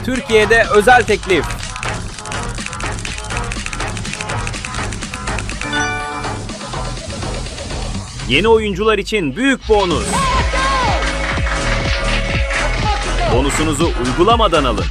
Türkiye'de özel teklif. Yeni oyuncular için büyük bonus. Bonusunuzu uygulamadan alın.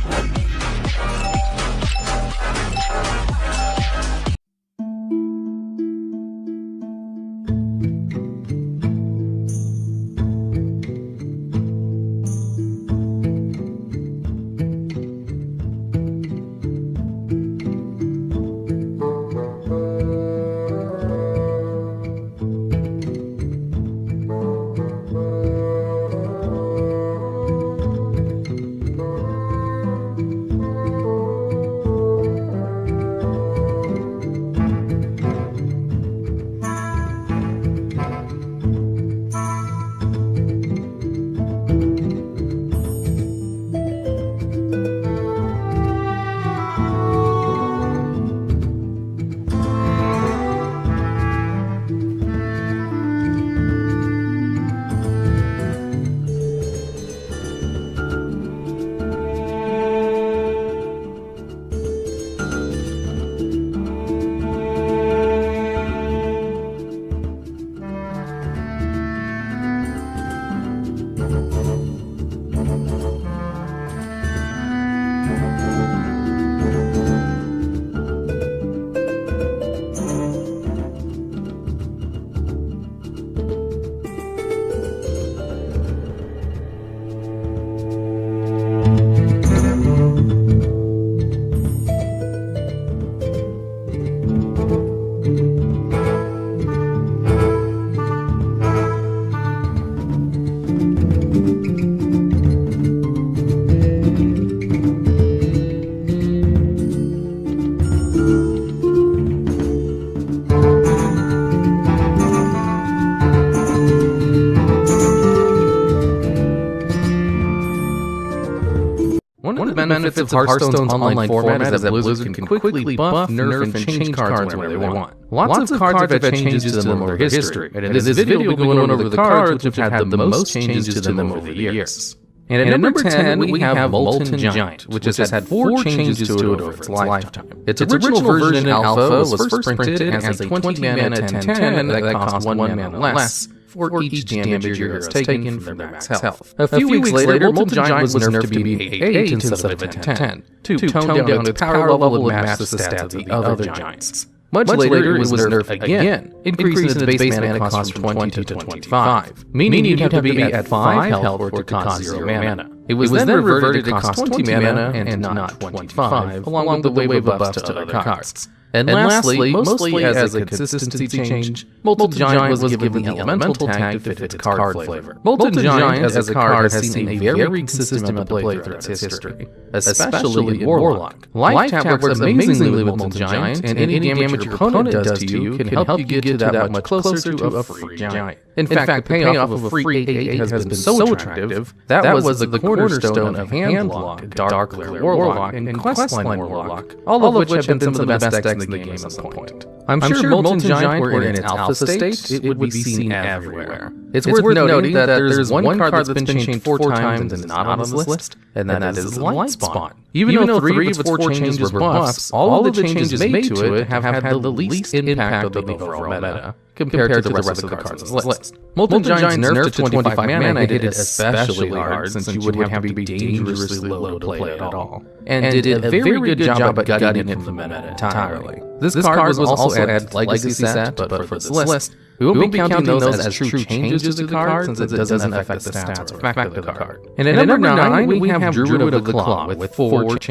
One of the benefits of Hearthstone's online format is that Blizzard can quickly buff, nerf, and change cards whenever they want. Lots of cards have had changes to them over their history, and in this video we'll be going over the cards which have had the most changes to them over the years. And at number 10, we have Molten Giant, which has had 4 changes to it over its lifetime. Its original version in alpha was first printed as a 20 mana 10/10 that cost 1 mana less for each damage your hero has taken from their max health. A few weeks later, Molten Giant was nerfed to be 8/8 instead of a 10/10, to tone down its power level and match the stats of the other giants. Much later, it was nerfed again, increasing its base mana cost from 20 to 25, meaning you'd have to be at 5 health for it to cost 0 mana. It was then reverted to cost 20 mana and not 25, along with the wave of buffs to other cards. And lastly, mostly as a consistency change, Molten Giant was given the elemental tag to fit its card flavor. Molten Giant as a card has seen a very consistent amount of play throughout its history, especially in Warlock. Life Tap works amazingly with Molten Giant, and any damage your opponent does to you can help you get to that much closer to a free giant. In fact, the payoff of a free 8/8 has been so attractive, that was the cornerstone of Handlock, Dark Glare Warlock, and Questline Warlock, all of which have been some of the best decks in the game at some point. I'm sure Molten Giant were in its alpha state, it would be seen everywhere. It's worth noting that there's one card that's been changed 4 times and not on this list, and that is Lightspawn. Even though 3 of its 4 changes were buffs, all of the changes made to it have had the least impact on the overall meta, compared to the rest of the cards on the list. Molten Giant's nerf to 25 mana hit it especially hard, since you would have to be dangerously low to play it at all, and did a very good job at gutting it from the meta entirely. This card was also added Legacy set, but for this list, we won't be counting those as true changes to the card, since it doesn't affect the stats or effect of the card. And at number 9, we have Druid of the Claw, with 4 changes.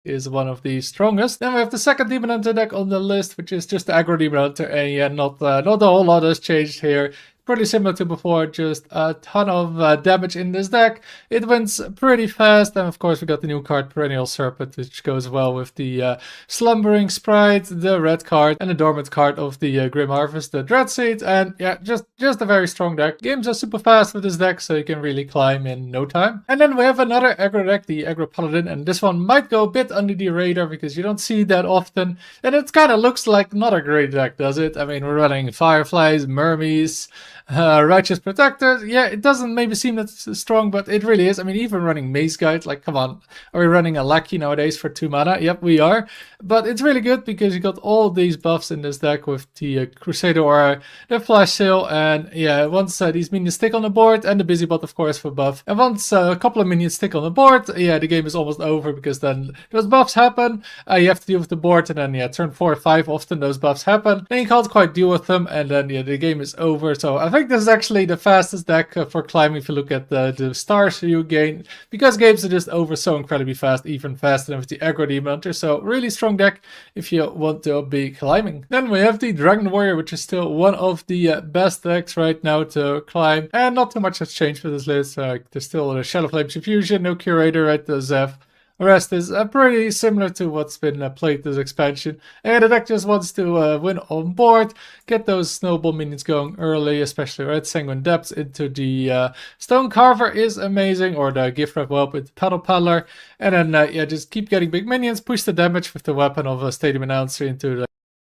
Is one of the strongest. Then we have the second Demon Hunter deck on the list, which is just the Aggro Demon Hunter, and yeah, not a whole lot has changed here. Pretty similar to before, just a ton of damage in this deck. It wins pretty fast, and of course we got the new card Perennial Serpent, which goes well with the Slumbering Sprite, the red card, and the dormant card of the Grim Harvest, the Dreadseed, and yeah, just a very strong deck. Games are super fast with this deck, so you can really climb in no time. And then we have another aggro deck, the Aggro Paladin, and this one might go a bit under the radar because you don't see that often, and it kind of looks like not a great deck, does it? I mean, we're running Fireflies, Mermies, Righteous Protector, yeah, it doesn't maybe seem that strong, but it really is. I mean, even running Maze Guide, like, come on, are we running a Lackey nowadays for 2 mana? Yep, we are. But it's really good because you got all these buffs in this deck with the Crusader Aura, the Flash Sale, and yeah, once these minions stick on the board, and the Busybot, of course, for buff. And once a couple of minions stick on the board, yeah, the game is almost over because then those buffs happen. You have to deal with the board, and then yeah, turn 4 or 5, often those buffs happen. Then you can't quite deal with them, and then yeah, the game is over. So I think this is actually the fastest deck for climbing if you look at the stars you gain, because games are just over so incredibly fast, even faster than with the Aggro Demon Hunter. So really strong deck if you want to be climbing. Then we have the Dragon Warrior, which is still one of the best decks right now to climb, and not too much has changed for this list. There's still a Shadow Flame Fusion, no Curator, right? The Zeph. The rest is pretty similar to what's been played this expansion. And the deck just wants to win on board, get those snowball minions going early, especially right Sanguine Depths into the Stone Carver is amazing, or the Gift Wrap Whelp with Paddle Paddler. And then yeah, just keep getting big minions, push the damage with the weapon of a Stadium Announcer into